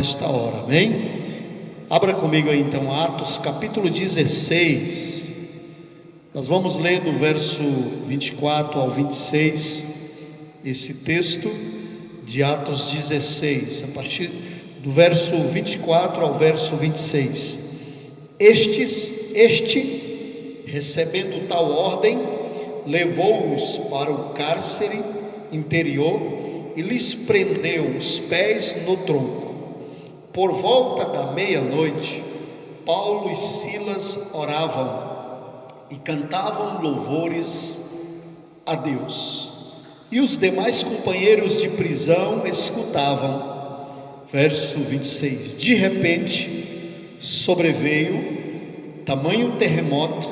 Esta hora, amém? Abra comigo aí então Atos capítulo 16. Nós vamos ler do verso 24 ao 26, esse texto de Atos 16, a partir do verso 24 ao verso 26. Este, recebendo tal ordem, levou-os para o cárcere interior e lhes prendeu os pés no tronco. Por volta da meia-noite, Paulo e Silas oravam e cantavam louvores a Deus, e os demais companheiros de prisão escutavam. Verso 26: de repente sobreveio tamanho terremoto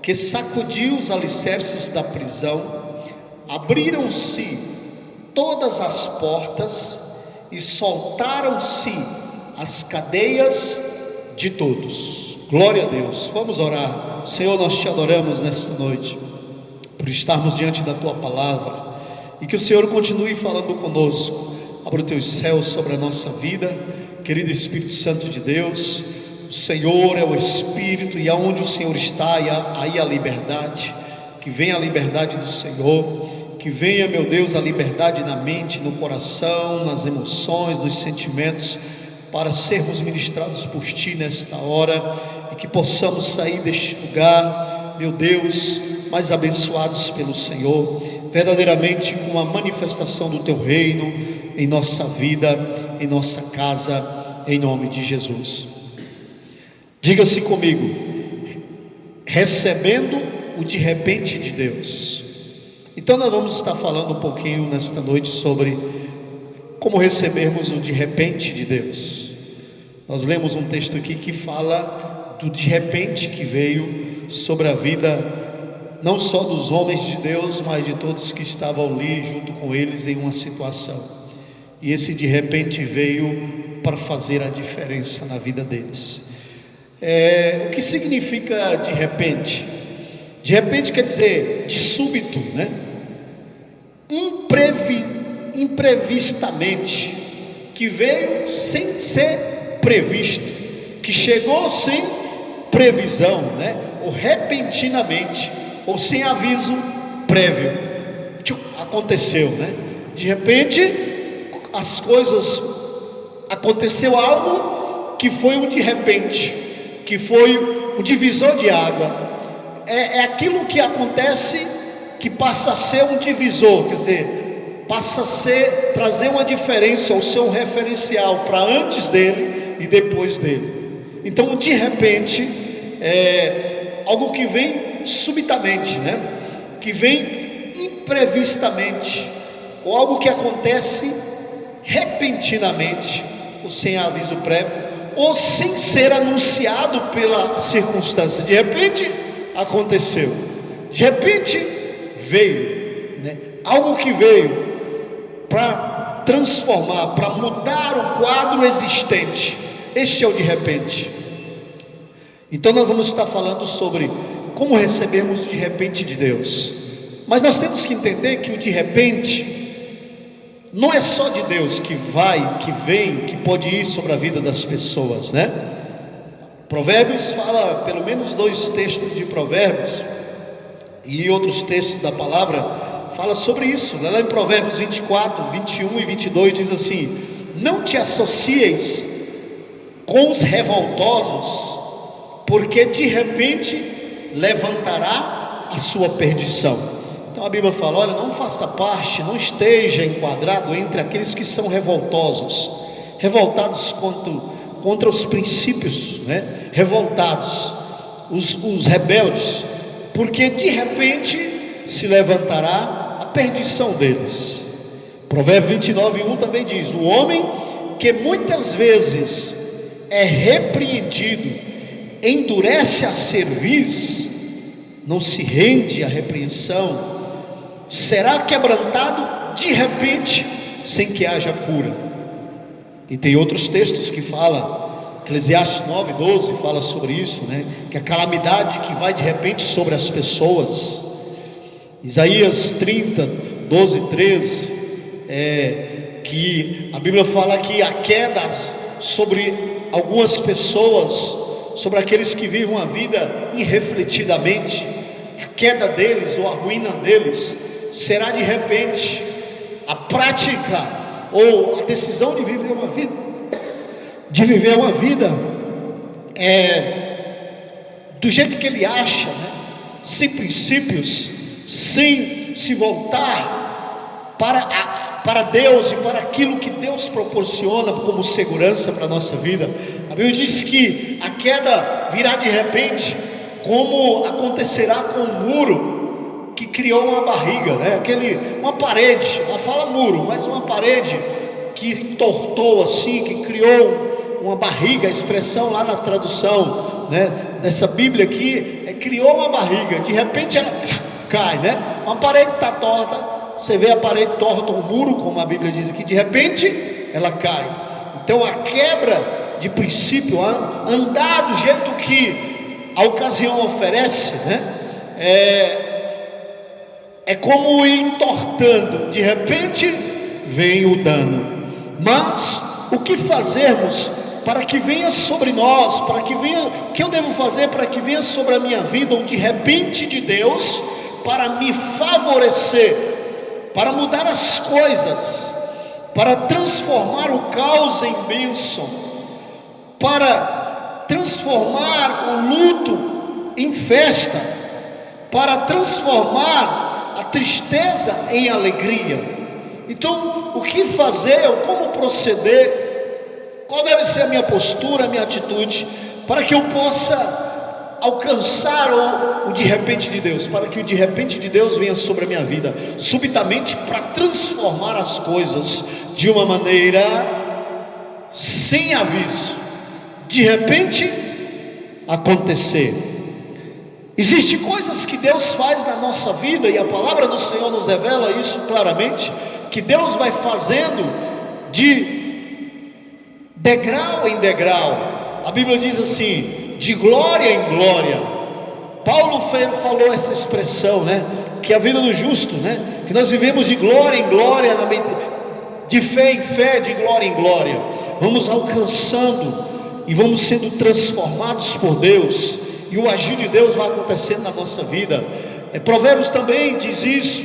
que sacudiu os alicerces da prisão, abriram-se todas as portas e soltaram-se as cadeias de todos. Glória a Deus. Vamos orar. Senhor, nós te adoramos nesta noite por estarmos diante da tua palavra, e que o Senhor continue falando conosco. Abra os teus céus sobre a nossa vida, querido Espírito Santo de Deus. O Senhor é o Espírito, e aonde o Senhor está, aí a liberdade. Que venha a liberdade do Senhor, que venha, meu Deus, a liberdade na mente, no coração, nas emoções, nos sentimentos, para sermos ministrados por Ti nesta hora, e que possamos sair deste lugar, meu Deus, mais abençoados pelo Senhor, verdadeiramente com a manifestação do Teu reino em nossa vida, em nossa casa, em nome de Jesus. Diga-se comigo: recebendo o de repente de Deus. Então nós vamos estar falando um pouquinho nesta noite sobre como recebermos o de repente de Deus. Nós lemos um texto aqui que fala do de repente que veio sobre a vida não só dos homens de Deus, mas de todos que estavam ali junto com eles em uma situação. E esse de repente veio para fazer a diferença na vida deles. O que significa de repente? De repente quer dizer de súbito, né? Imprevistamente, que veio sem ser previsto, que chegou sem previsão, né? Ou repentinamente, ou sem aviso prévio. Aconteceu, né? De repente as coisas, aconteceu algo que foi um de repente, que foi um divisor de água. É aquilo que acontece que passa a ser um divisor, quer dizer, passa a trazer uma diferença, ou ser um referencial para antes dele e depois dele. Então, de repente, é algo que vem subitamente, né? Que vem imprevistamente, ou algo que acontece repentinamente, ou sem aviso prévio, ou sem ser anunciado pela circunstância. De repente aconteceu, de repente veio, né? Algo que veio para transformar, para mudar o quadro existente. Este é o de repente. Então nós vamos estar falando sobre como recebemos de repente de Deus. Mas nós temos que entender que o de repente não é só de Deus que vai, que vem, que pode ir sobre a vida das pessoas, né? Provérbios fala, pelo menos 2 textos de Provérbios e outros textos da palavra fala sobre isso. Lá em Provérbios 24, 21 e 22 diz assim: não te associeis com os revoltosos, porque de repente levantará a sua perdição. Então a Bíblia fala: olha, não faça parte, não esteja enquadrado entre aqueles que são revoltosos, revoltados contra os princípios, né? Revoltados, os rebeldes, porque de repente se levantará a perdição deles. Provérbio 29:1 também diz: o homem que muitas vezes é repreendido, endurece a cerviz, não se rende à repreensão, será quebrantado de repente, sem que haja cura. E tem outros textos que falam, Eclesiastes 9:12 fala sobre isso, né? Que a calamidade que vai de repente sobre as pessoas. Isaías 30:12 e 13, que a Bíblia fala que a queda sobre algumas pessoas, sobre aqueles que vivem uma vida irrefletidamente. A queda deles ou a ruína deles será de repente a prática ou a decisão de viver uma vida do jeito que ele acha, né? Sem princípios, sem se voltar para Deus e para aquilo que Deus proporciona como segurança para a nossa vida. A Bíblia diz que a queda virá de repente, como acontecerá com o muro que criou uma barriga, né? Uma parede, ela fala muro, mas uma parede que entortou assim, que criou uma barriga. A expressão lá na tradução, né, dessa Bíblia aqui criou uma barriga, de repente ela cai, né? Uma parede está torta, você vê a parede torta, um muro, como a Bíblia diz aqui, de repente ela cai. Então a quebra de princípio, andar do jeito que a ocasião oferece, né? É como ir entortando, de repente vem o dano. Mas o que fazermos para que venha sobre nós, o que eu devo fazer para que venha sobre a minha vida um de repente de Deus, para me favorecer, para mudar as coisas, para transformar o caos em bênção, para transformar o luto em festa, para transformar a tristeza em alegria. Então, o que fazer, como proceder, qual deve ser a minha postura, a minha atitude, para que eu possa alcançar o de repente de Deus, para que o de repente de Deus venha sobre a minha vida, subitamente, para transformar as coisas de uma maneira sem aviso, de repente acontecer. Existem coisas que Deus faz na nossa vida, e a palavra do Senhor nos revela isso claramente, que Deus vai fazendo de degrau em degrau. A Bíblia diz assim, de glória em glória. Paulo falou essa expressão, né? Que a vida do justo, né? Que nós vivemos de glória em glória, de fé em fé, de glória em glória. Vamos alcançando e vamos sendo transformados por Deus, e o agir de Deus vai acontecendo na nossa vida. Provérbios também diz isso,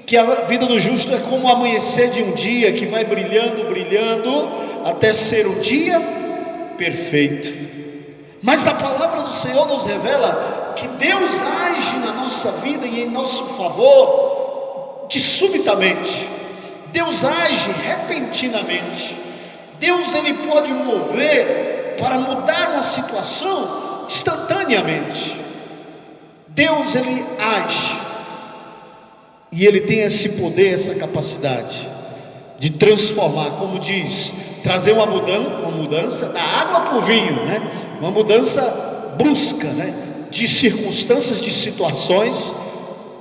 que a vida do justo é como o amanhecer de um dia, que vai brilhando, brilhando, até ser um dia perfeito. Mas a palavra do Senhor nos revela que Deus age na nossa vida e em nosso favor de subitamente. Deus age repentinamente. Deus, ele pode mover para mudar uma situação instantaneamente. Deus, ele age, e ele tem esse poder, essa capacidade de transformar, como diz, trazer uma mudança da água para o vinho, né? Uma mudança brusca, né? De circunstâncias, de situações,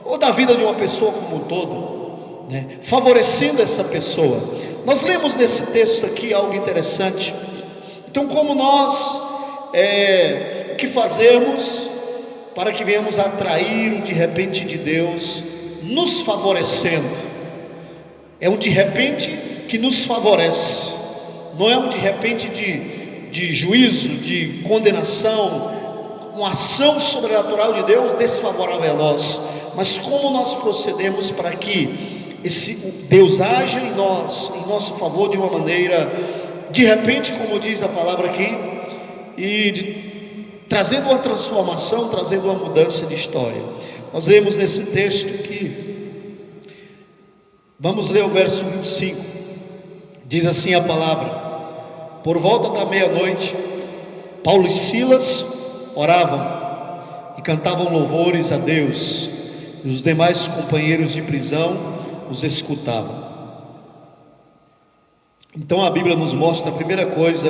ou da vida de uma pessoa como um todo, né? Favorecendo essa pessoa. Nós lemos nesse texto aqui algo interessante. Então, como nós, o que fazemos para que venhamos atrair o de repente de Deus nos favorecendo? É um de repente que nos favorece, não é um de repente de juízo, de condenação, uma ação sobrenatural de Deus desfavorável a nós. Mas como nós procedemos para que Deus haja em nós, em nosso favor, de uma maneira de repente, como diz a palavra aqui, e trazendo uma transformação, trazendo uma mudança de história. Nós lemos nesse texto que, vamos ler o verso 25, diz assim a palavra: por volta da meia-noite, Paulo e Silas oravam e cantavam louvores a Deus, e os demais companheiros de prisão os escutavam. Então a Bíblia nos mostra a primeira coisa,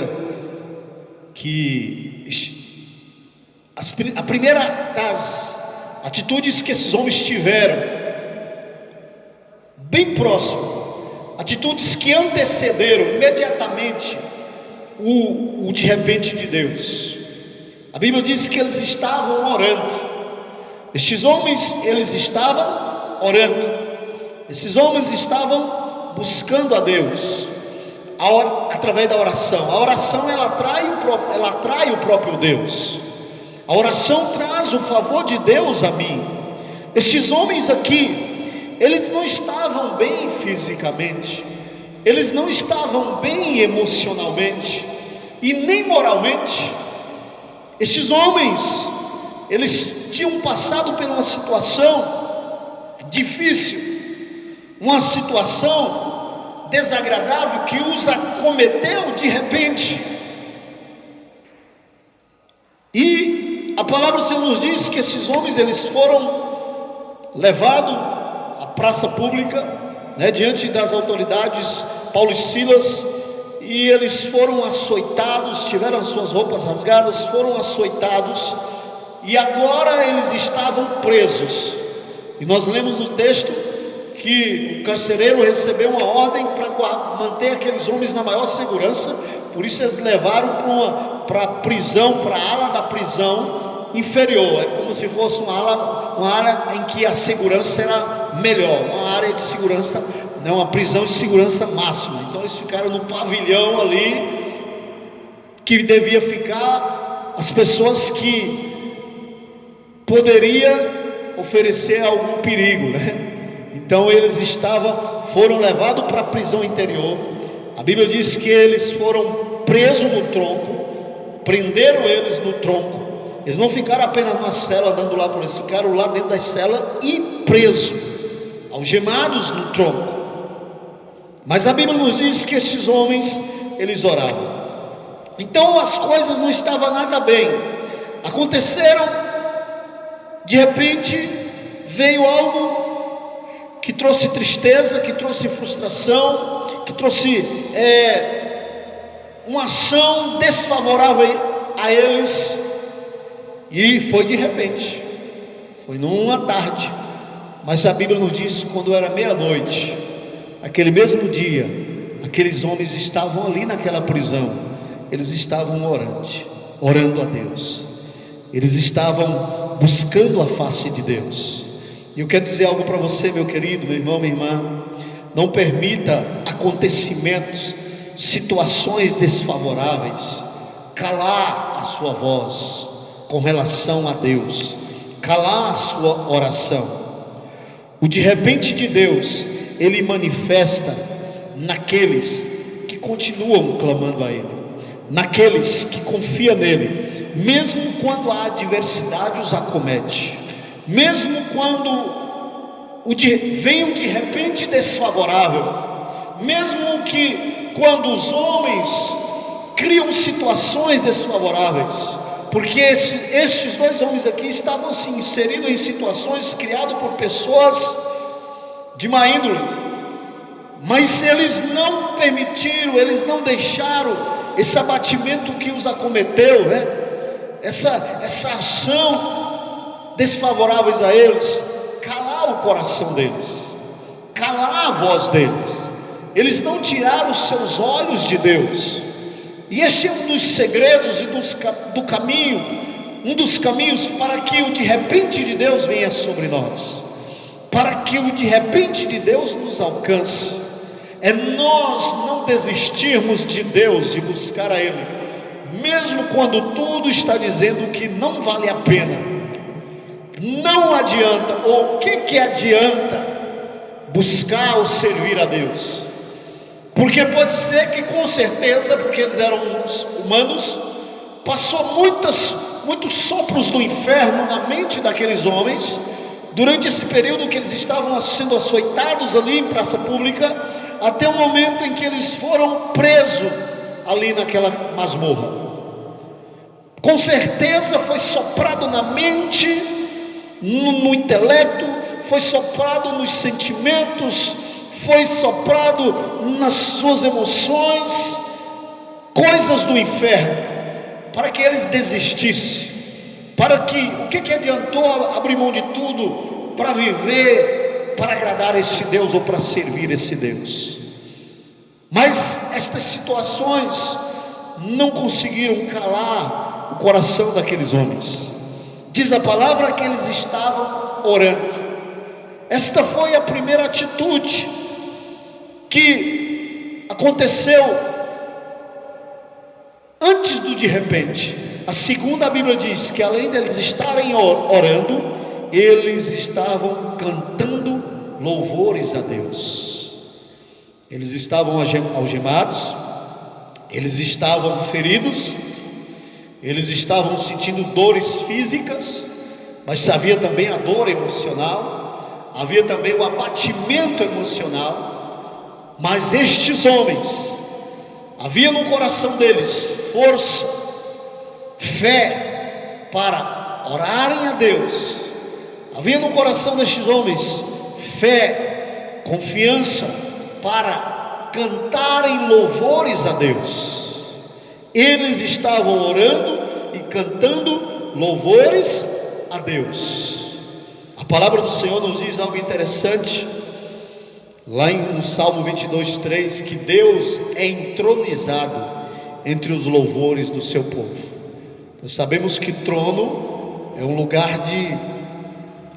a primeira das atitudes que esses homens tiveram, bem próximo, atitudes que antecederam imediatamente o de repente de Deus. A Bíblia diz que eles estavam orando. Estes homens, eles estavam orando. Esses homens estavam buscando a Deus. através da oração. A oração ela atrai o próprio Deus. A oração traz o favor de Deus a mim. Estes homens aqui, eles não estavam bem fisicamente, eles não estavam bem emocionalmente e nem moralmente. Estes homens, eles tinham passado por uma situação difícil, uma situação desagradável que os acometeu de repente. E a palavra do Senhor nos diz que esses homens, eles foram levados à praça pública, diante das autoridades, Paulo e Silas, e eles foram açoitados, tiveram as suas roupas rasgadas, foram açoitados, e agora eles estavam presos. E nós lemos no texto que o carcereiro recebeu uma ordem para manter aqueles homens na maior segurança. Por isso eles levaram para a prisão, para a ala da prisão inferior. É como se fosse uma área em que a segurança era melhor, uma área de segurança, uma prisão de segurança máxima. Então eles ficaram no pavilhão ali, que devia ficar as pessoas que poderia oferecer algum perigo, Então eles foram levados para a prisão interior. A Bíblia diz que eles foram presos no tronco, prenderam eles no tronco. Eles não ficaram apenas na cela dando lá, eles ficaram lá dentro das celas e presos, algemados no tronco. Mas a Bíblia nos diz que estes homens, eles oravam. Então as coisas não estavam nada bem. Aconteceram, de repente veio algo que trouxe tristeza, que trouxe frustração, que trouxe uma ação desfavorável a eles. E foi de repente, foi numa tarde. Mas a Bíblia nos diz que quando era meia-noite, aquele mesmo dia, aqueles homens estavam ali naquela prisão. Eles estavam orando a Deus. Eles estavam buscando a face de Deus. E eu quero dizer algo para você, meu querido, meu irmão, minha irmã. Não permita acontecimentos, situações desfavoráveis calar a sua voz com relação a Deus, calar a sua oração. O de repente de Deus, ele manifesta naqueles que continuam clamando a Ele, naqueles que confiam nele, mesmo quando a adversidade os acomete, mesmo quando vem um de repente desfavorável, mesmo que quando os homens criam situações desfavoráveis, porque estes dois homens aqui estavam se inseridos em situações criadas por pessoas de má índole, mas eles não permitiram, eles não deixaram esse abatimento que os acometeu, essa ação desfavoráveis a eles, calar o coração deles, calar a voz deles. Eles não tiraram os seus olhos de Deus. E este é um dos segredos do caminho, um dos caminhos para que o de repente de Deus venha sobre nós, para que o de repente de Deus nos alcance. É nós não desistirmos de Deus, de buscar a Ele, mesmo quando tudo está dizendo que não vale a pena, não adianta. Ou o que adianta buscar ou servir a Deus? Porque pode ser que, com certeza, porque eles eram humanos, passou muitos sopros do inferno na mente daqueles homens, durante esse período que eles estavam sendo açoitados ali em praça pública, até o momento em que eles foram presos ali naquela masmorra. Com certeza foi soprado na mente, no intelecto, foi soprado nos sentimentos, foi soprado nas suas emoções, coisas do inferno, para que eles desistissem, para que, o que adiantou abrir mão de tudo para viver, para agradar esse Deus ou para servir esse Deus? Mas estas situações não conseguiram calar o coração daqueles homens. Diz a palavra que eles estavam orando. Esta foi a primeira atitude que aconteceu antes do de repente? A segunda, a Bíblia diz que além deles estarem orando, eles estavam cantando louvores a Deus. Eles estavam algemados, eles estavam feridos, eles estavam sentindo dores físicas, mas havia também a dor emocional, havia também o abatimento emocional. Mas estes homens, havia no coração deles força, fé para orarem a Deus. Havia no coração destes homens fé, confiança para cantarem louvores a Deus. Eles estavam orando e cantando louvores a Deus. A palavra do Senhor nos diz algo interessante lá no Salmo 22:3, que Deus é entronizado entre os louvores do seu povo. Nós sabemos que trono é um lugar de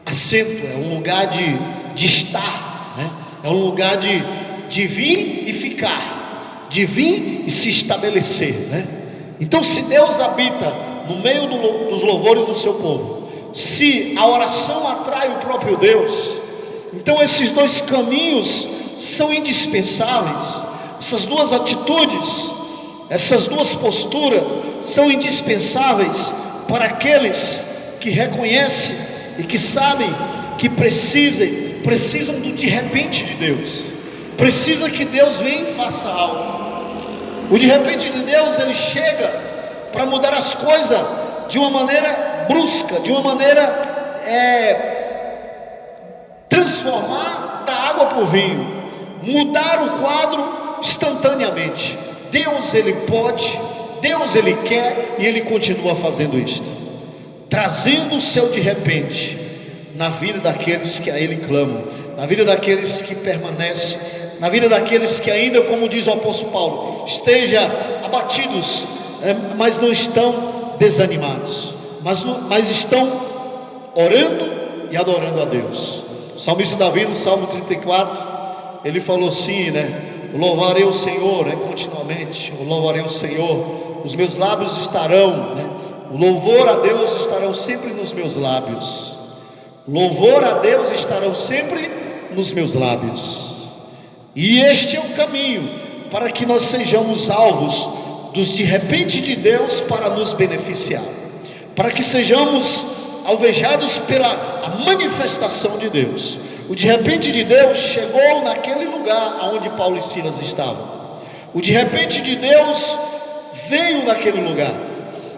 assento, é um lugar de estar, né? É um lugar de vir e ficar, de vir e se estabelecer, né? Então, se Deus habita no meio dos louvores do seu povo, se a oração atrai o próprio Deus, então esses dois caminhos são indispensáveis. Essas duas atitudes, essas duas posturas são indispensáveis para aqueles que reconhecem e que sabem que precisam do de repente de Deus. Precisa que Deus venha e faça algo. O de repente de Deus, ele chega para mudar as coisas de uma maneira brusca, de uma maneira transformar da água para o vinho, mudar o quadro instantaneamente. Deus, ele pode, Deus, ele quer, e ele continua fazendo isto, trazendo o seu de repente na vida daqueles que a ele clamam, na vida daqueles que permanecem, na vida daqueles que ainda, como diz o apóstolo Paulo, estejam abatidos, mas não estão desanimados, mas estão orando e adorando a Deus. O salmista Davi, no Salmo 34, ele falou assim, né? Louvarei o Senhor, né? Continuamente, eu louvarei o Senhor, os meus lábios estarão, né? O louvor a Deus estarão sempre nos meus lábios. Louvor a Deus estarão sempre nos meus lábios. E este é o caminho para que nós sejamos alvos dos de repente de Deus para nos beneficiar, para que sejamos alvejados pela a manifestação de Deus. O de repente de Deus chegou naquele lugar onde Paulo e Silas estavam. O de repente de Deus veio naquele lugar.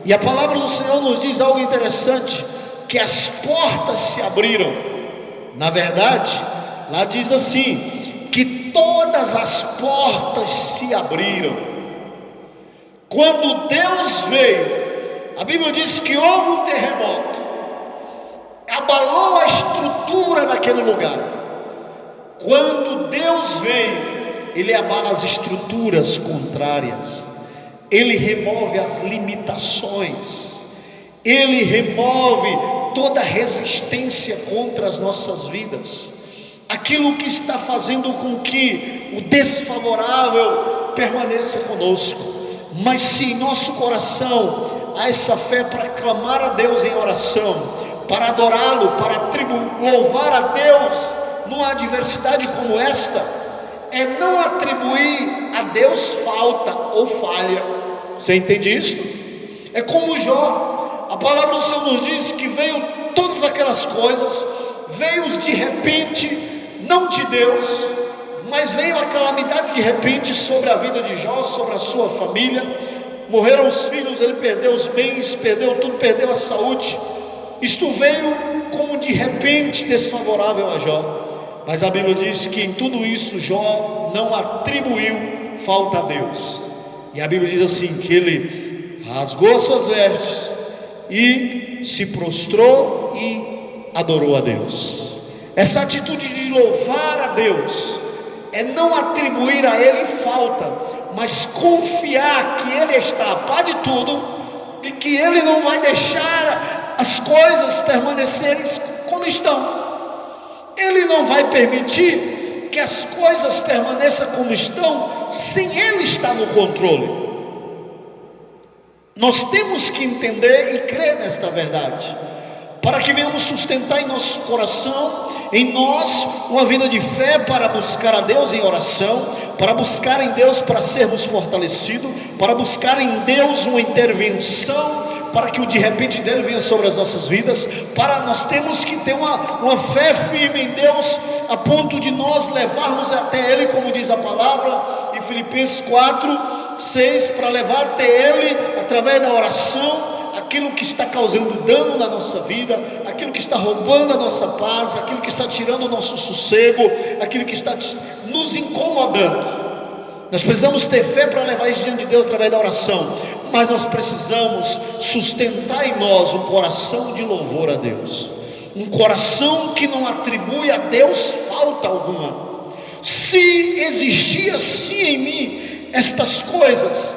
E a palavra do Senhor nos diz algo interessante, que as portas se abriram. Na verdade, lá diz assim, que todas as portas se abriram. Quando Deus veio, a Bíblia diz que houve um terremoto, abalou a estrutura daquele lugar. Quando Deus vem, ele abala as estruturas contrárias, ele remove as limitações, ele remove toda resistência contra as nossas vidas, aquilo que está fazendo com que o desfavorável permaneça conosco. Mas se em nosso coração há essa fé para clamar a Deus em oração, para adorá-lo, para louvar a Deus numa adversidade como esta, é não atribuir a Deus falta ou falha. Você entende isso? É como Jó, a palavra do Senhor nos diz que veio todas aquelas coisas, veio os de repente, não de Deus, mas veio a calamidade de repente sobre a vida de Jó, sobre a sua família. Morreram os filhos, ele perdeu os bens, perdeu tudo, perdeu a saúde. Isto veio como de repente desfavorável a Jó, mas a Bíblia diz que em tudo isso Jó não atribuiu falta a Deus. E a Bíblia diz assim, que ele rasgou as suas vestes e se prostrou e adorou a Deus. Essa atitude de louvar a Deus é não atribuir a Ele falta, mas confiar que Ele está a par de tudo e que Ele não vai deixar as coisas permanecerem como estão. Ele não vai permitir que as coisas permaneçam como estão sem Ele estar no controle. Nós temos que entender e crer nesta verdade, para que venhamos sustentar em nosso coração, em nós, uma vida de fé para buscar a Deus em oração, para buscar em Deus para sermos fortalecidos, para buscar em Deus uma intervenção, para que o de repente dele venha sobre as nossas vidas. Nós temos que ter uma fé firme em Deus, a ponto de nós levarmos até Ele, como diz a palavra em Filipenses 4:6, para levar até Ele, através da oração, aquilo que está causando dano na nossa vida, aquilo que está roubando a nossa paz, aquilo que está tirando o nosso sossego, aquilo que está nos incomodando. Nós precisamos ter fé para levar isso diante de Deus através da oração, mas nós precisamos sustentar em nós um coração de louvor a Deus, um coração que não atribui a Deus falta alguma. Se existir assim em mim estas coisas,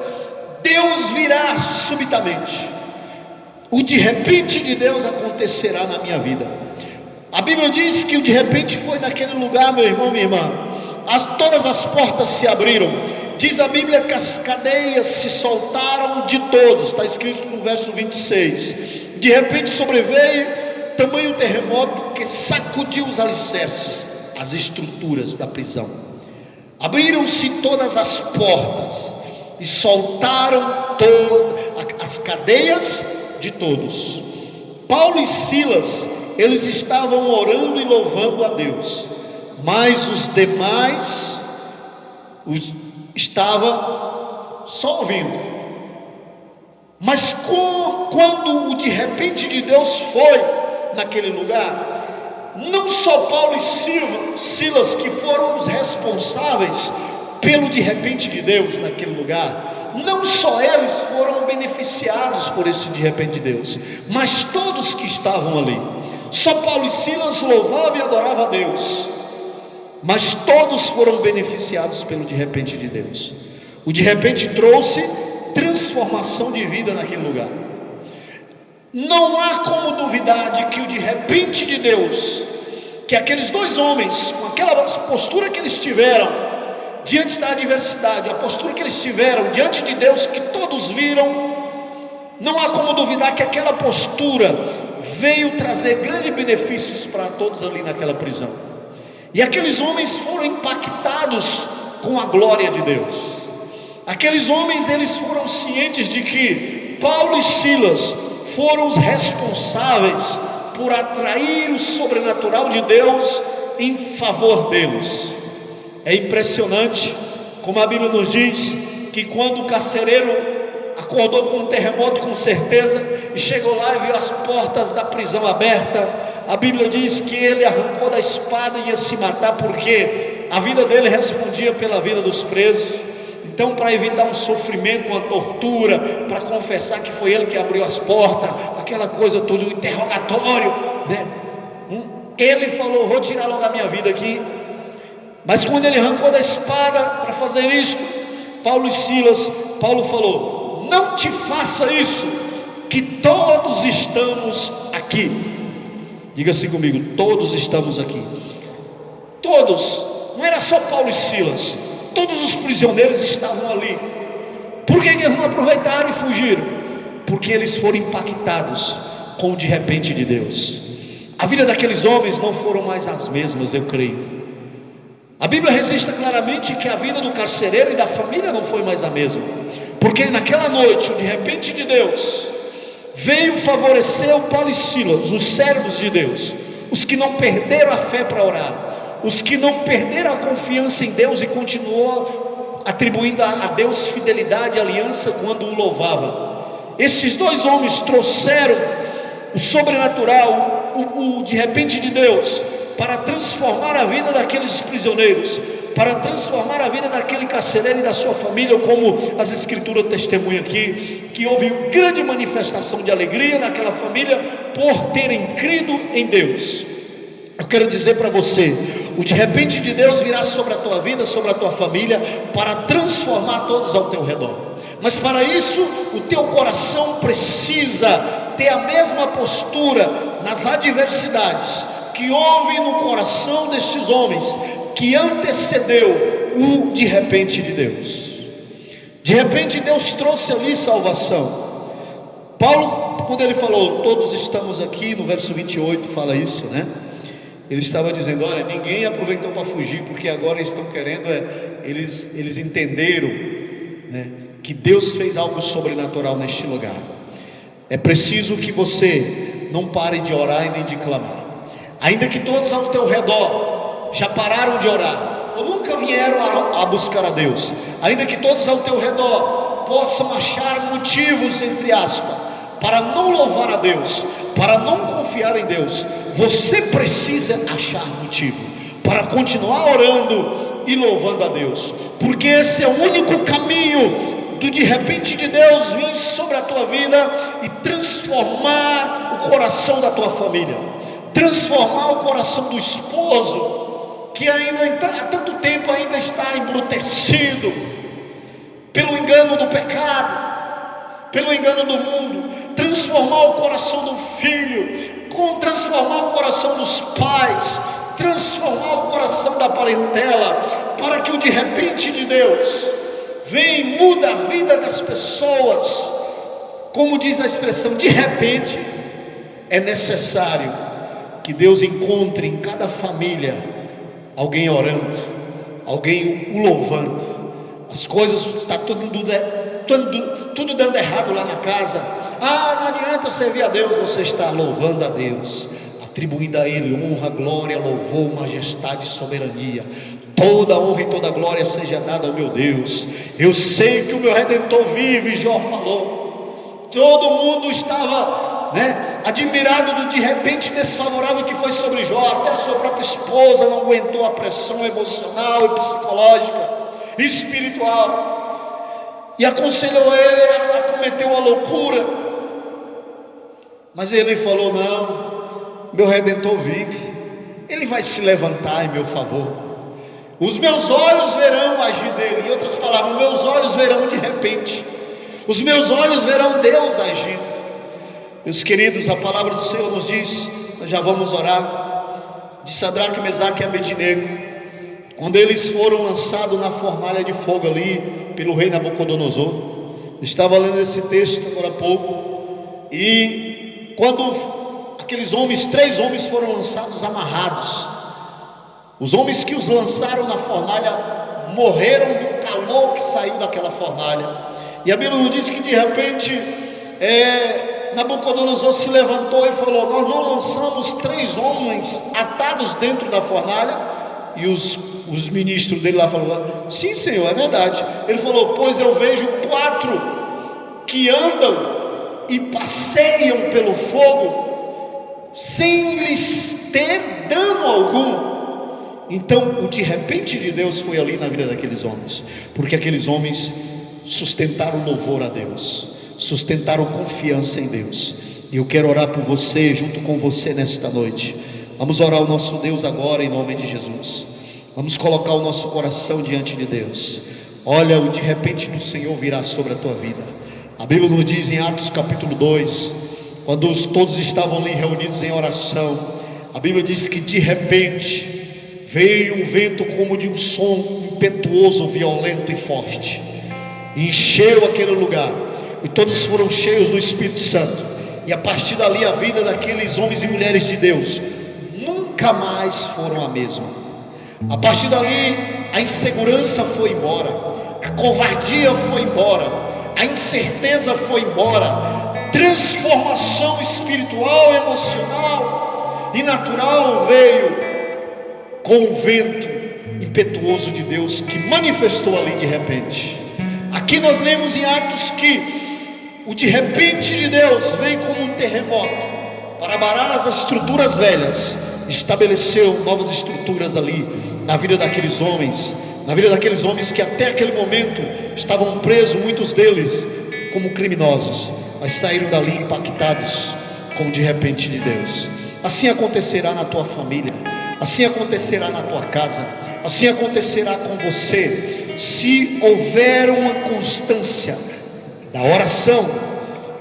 Deus virá subitamente. O de repente de Deus acontecerá na minha vida. A Bíblia diz que o de repente foi naquele lugar, meu irmão, minha irmã. Todas as portas se abriram. Diz a Bíblia que as cadeias se soltaram de todos. Está escrito no verso 26. De repente sobreveio tamanho terremoto que sacudiu os alicerces, as estruturas da prisão. Abriram-se todas as portas e soltaram as cadeias de todos. Paulo e Silas, eles estavam orando e louvando a Deus, mas os demais estavam só ouvindo. Mas quando o de repente de Deus foi naquele lugar, não só Paulo e Silas que foram os responsáveis pelo de repente de Deus naquele lugar, não só eles foram beneficiados por esse de repente de Deus, mas todos que estavam ali. Só Paulo e Silas louvavam e adoravam a Deus, mas todos foram beneficiados pelo de repente de Deus. O de repente trouxe transformação de vida naquele lugar. Não há como duvidar de que o de repente de Deus, que aqueles dois homens, com aquela postura que eles tiveram diante da adversidade, a postura que eles tiveram diante de Deus, que todos viram, não há como duvidar que aquela postura veio trazer grandes benefícios para todos ali naquela prisão. E aqueles homens foram impactados com a glória de Deus. Aqueles homens, eles foram cientes de que Paulo e Silas foram os responsáveis por atrair o sobrenatural de Deus em favor deles. É impressionante como a Bíblia nos diz que quando o carcereiro acordou com um terremoto, com certeza, e chegou lá e viu as portas da prisão abertas, a Bíblia diz que ele arrancou da espada e ia se matar, porque a vida dele respondia pela vida dos presos. Então, para evitar um sofrimento, uma tortura, para confessar que foi ele que abriu as portas, aquela coisa toda, um interrogatório, né? Ele falou: vou tirar logo a minha vida aqui. Mas quando ele arrancou da espada para fazer isso, Paulo falou: não te faça isso, que todos estamos aqui. Diga assim comigo: todos estamos aqui. Todos, não era só Paulo e Silas, todos os prisioneiros estavam ali. Por que eles não aproveitaram e fugiram? Porque eles foram impactados com o de repente de Deus. A vida daqueles homens não foram mais as mesmas, eu creio. A Bíblia registra claramente que a vida do carcereiro e da família não foi mais a mesma, porque naquela noite o de repente de Deus veio favorecer o Paulo e Silas, os servos de Deus, os que não perderam a fé para orar, os que não perderam a confiança em Deus e continuou atribuindo a Deus fidelidade e aliança quando o louvava. Esses dois homens trouxeram o sobrenatural, o de repente de Deus, para transformar a vida daqueles prisioneiros, para transformar a vida daquele carcereiro e da sua família, como as escrituras testemunham aqui, que houve grande manifestação de alegria naquela família, por terem crido em Deus. Eu quero dizer para você, o de repente de Deus virá sobre a tua vida, sobre a tua família, para transformar todos ao teu redor. Mas para isso, o teu coração precisa ter a mesma postura nas adversidades que houve no coração destes homens, que antecedeu o de repente de Deus. De repente Deus trouxe ali salvação. Paulo, quando ele falou, todos estamos aqui, no verso 28 fala isso, né? Ele estava dizendo, olha, ninguém aproveitou para fugir, porque agora eles estão querendo, eles entenderam, né, que Deus fez algo sobrenatural neste lugar. É preciso que você não pare de orar e nem de clamar, ainda que todos ao teu redor já pararam de orar, ou nunca vieram a buscar a Deus, ainda que todos ao teu redor possam achar motivos, entre aspas, para não louvar a Deus, para não confiar em Deus, você precisa achar motivo para continuar orando e louvando a Deus, porque esse é o único caminho do de repente de Deus vir sobre a tua vida e transformar o coração da tua família, transformar o coração do esposo, que ainda há tanto tempo ainda está embrutecido pelo engano do pecado, pelo engano do mundo, transformar o coração do filho, transformar o coração dos pais, transformar o coração da parentela, para que o de repente de Deus vem e muda a vida das pessoas. Como diz a expressão, de repente é necessário que Deus encontre em cada família alguém orando, alguém o louvando. As coisas está tudo dando errado lá na casa. Não adianta servir a Deus, você está louvando a Deus, atribuindo a Ele honra, glória, louvor, majestade e soberania. Toda honra e toda glória seja dada ao meu Deus. Eu sei que o meu Redentor vive, Jó falou. Todo mundo estava, admirado do de repente desfavorável que foi sobre Jó. Até a sua própria esposa não aguentou a pressão emocional e psicológica, espiritual, e aconselhou ele a cometer uma loucura. Mas ele falou, não, meu Redentor vive, Ele vai se levantar em meu favor. Os meus olhos verão o agir dele. Em outras palavras, meus olhos verão de repente, os meus olhos verão Deus agindo. Meus queridos, a palavra do Senhor nos diz, nós já vamos orar, de Sadraque, Mesaque e Abednego, quando eles foram lançados na fornalha de fogo ali pelo rei Nabucodonosor. Eu estava lendo esse texto agora há pouco, e quando aqueles homens, 3 homens foram lançados amarrados, os homens que os lançaram na fornalha morreram do calor que saiu daquela fornalha. E a Bíblia nos diz que de repente Nabucodonosor se levantou e falou, nós não lançamos 3 homens atados dentro da fornalha? E os ministros dele lá falaram, sim senhor, é verdade. Ele falou, pois eu vejo 4 que andam e passeiam pelo fogo sem lhes ter dano algum. Então o de repente de Deus foi ali na vida daqueles homens, porque aqueles homens sustentaram louvor a Deus, sustentaram confiança em Deus. E eu quero orar por você, junto com você nesta noite. Vamos orar ao nosso Deus agora em nome de Jesus. Vamos colocar o nosso coração diante de Deus. Olha, o de repente do Senhor virá sobre a tua vida. A Bíblia nos diz em Atos capítulo 2, quando todos estavam ali reunidos em oração, a Bíblia diz que de repente veio um vento como de um som impetuoso, violento e forte, e encheu aquele lugar, e todos foram cheios do Espírito Santo. E a partir dali a vida daqueles homens e mulheres de Deus nunca mais foram a mesma. A partir dali a insegurança foi embora, a covardia foi embora, a incerteza foi embora, transformação espiritual, emocional e natural veio com o vento impetuoso de Deus que manifestou ali de repente. Aqui nós lemos em Atos que o de repente de Deus veio como um terremoto para abalar as estruturas velhas, estabeleceu novas estruturas ali na vida daqueles homens, que até aquele momento estavam presos, muitos deles como criminosos, mas saíram dali impactados com o de repente de Deus. Assim acontecerá na tua família, assim acontecerá na tua casa, assim acontecerá com você, se houver uma constância da oração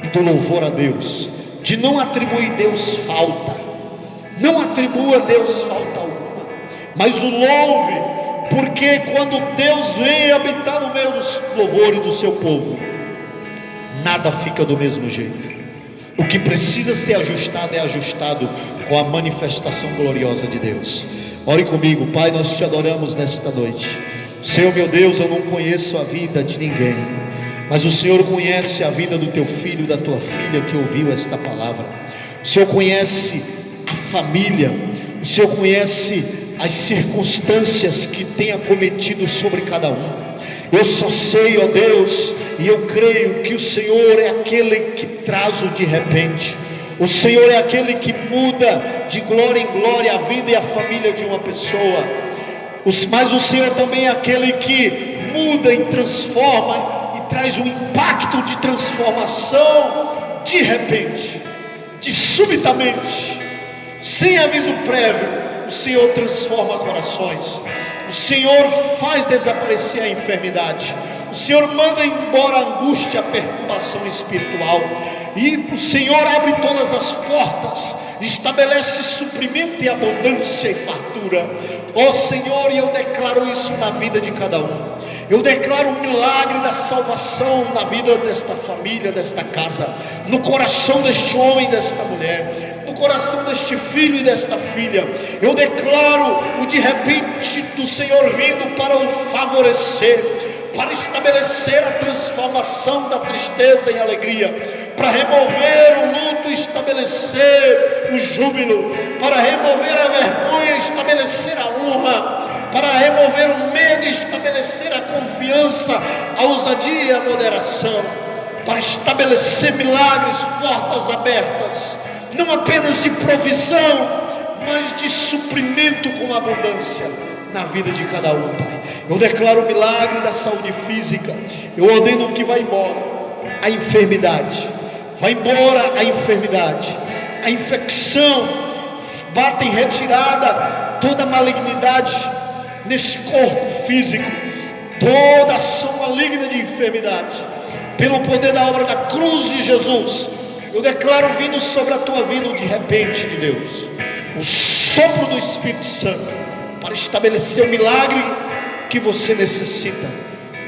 e do louvor a Deus, de não atribuir Deus falta. Não atribua a Deus falta alguma. mas o louve, porque quando Deus vem habitar no meio dos louvores do seu povo, nada fica do mesmo jeito. O que precisa ser ajustado é ajustado com a manifestação gloriosa de Deus. Ore comigo. Pai, nós te adoramos nesta noite. Senhor meu Deus, eu não conheço a vida de ninguém, mas o Senhor conhece a vida do teu filho, da tua filha que ouviu esta palavra. O Senhor conhece a família, o Senhor conhece as circunstâncias que tem acometido sobre cada um. Eu só sei, ó Deus, e eu creio que o Senhor é aquele que traz o de repente. O Senhor é aquele que muda de glória em glória a vida e a família de uma pessoa. Mas o Senhor também é aquele que muda e transforma e traz um impacto de transformação de repente, de subitamente, sem aviso prévio. O Senhor transforma corações. O Senhor faz desaparecer a enfermidade. O Senhor manda embora a angústia, a perturbação espiritual. E o Senhor abre todas as portas, estabelece suprimento e abundância e fartura. Ó Senhor, e eu declaro isso na vida de cada um. Eu declaro um milagre da salvação na vida desta família, desta casa, no coração deste homem e desta mulher, no coração deste filho e desta filha. Eu declaro o de repente do Senhor vindo para o favorecer, para estabelecer a transformação da tristeza em alegria, para remover o luto e estabelecer o júbilo, para remover a vergonha e estabelecer a honra, para remover o medo e estabelecer a confiança, a ousadia e a moderação, para estabelecer milagres, portas abertas, não apenas de provisão, mas de suprimento com abundância na vida de cada um, Pai. Eu declaro o milagre da saúde física. Eu ordeno que vá embora a enfermidade, vai embora a enfermidade, a infecção, bata em retirada toda malignidade nesse corpo físico, toda ação maligna de enfermidade, pelo poder da obra da cruz de Jesus. Eu declaro vindo sobre a tua vida de repente de Deus, o sopro do Espírito Santo, para estabelecer o milagre que você necessita,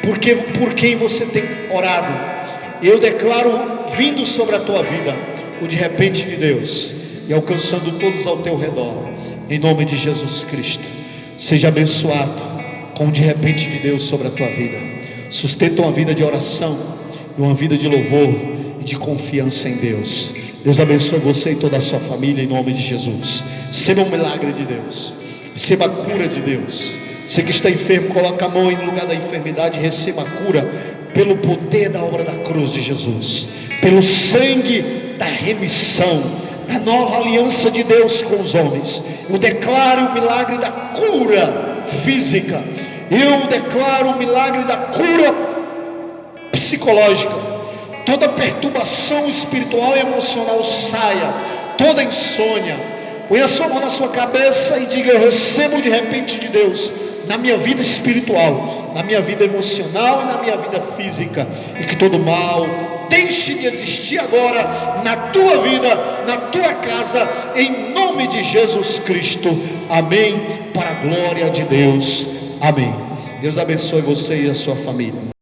porque por quem você tem orado. Eu declaro vindo sobre a tua vida o de repente de Deus, e alcançando todos ao teu redor, em nome de Jesus Cristo. Seja abençoado com o de repente de Deus sobre a tua vida. Sustenta uma vida de oração e uma vida de louvor e de confiança em Deus. Deus abençoe você e toda a sua família em nome de Jesus. Receba um milagre de Deus, receba a cura de Deus. Você que está enfermo, coloca a mão aí no lugar da enfermidade, receba a cura pelo poder da obra da cruz de Jesus, pelo sangue da remissão, da nova aliança de Deus com os homens. Eu declaro o milagre da cura física, eu declaro o milagre da cura psicológica. Toda perturbação espiritual e emocional saia, toda insônia. Põe a sua mão na sua cabeça e diga: eu recebo de repente de Deus na minha vida espiritual, na minha vida emocional e na minha vida física, e que todo mal deixe de existir agora na tua vida, na tua casa, em nome de Jesus Cristo. Amém, para a glória de Deus. Amém. Deus abençoe você e a sua família.